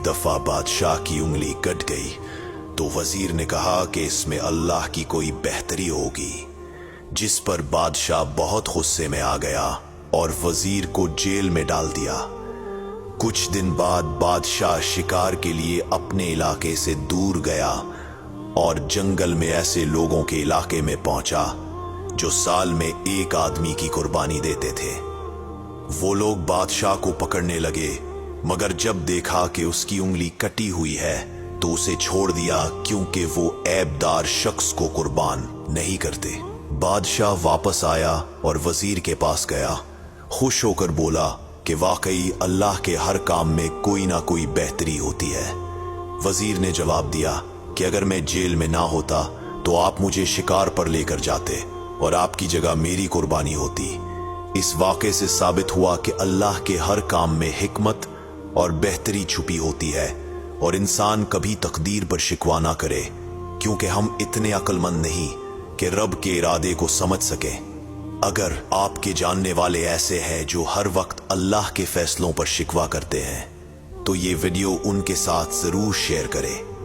दफा बादशाह की उंगली कट गई तो वजीर ने कहा कि इसमें अल्लाह की कोई बेहतरी होगी, जिस पर बादशाह बहुत गुस्से में आ गया और वजीर को जेल में डाल दिया। कुछ दिन बाद बादशाह शिकार के लिए अपने इलाके से दूर गया और जंगल में ऐसे लोगों के इलाके में पहुंचा जो साल में एक आदमी की कुर्बानी देते थे। वो लोग बादशाह को पकड़ने लगे, मगर जब देखा कि उसकी उंगली कटी हुई है तो उसे छोड़ दिया, क्योंकि वो ऐबदार शख्स को कुर्बान नहीं करते। बादशाह वापस आया और वजीर के पास गया, खुश होकर बोला कि वाकई अल्लाह के हर काम में कोई ना कोई बेहतरी होती है। वजीर ने जवाब दिया कि अगर मैं जेल में ना होता तो आप मुझे शिकार पर लेकर जाते और आपकी जगह मेरी कुर्बानी होती। इस वाक़े से साबित हुआ कि अल्लाह के हर काम में हिकमत और बेहतरी छुपी होती है और इंसान कभी तकदीर पर शिकवा ना करे, क्योंकि हम इतने अक्लमंद नहीं कि रब के इरादे को समझ सकें। अगर आपके जानने वाले ऐसे हैं जो हर वक्त अल्लाह के फैसलों पर शिकवा करते हैं तो ये वीडियो उनके साथ जरूर शेयर करें।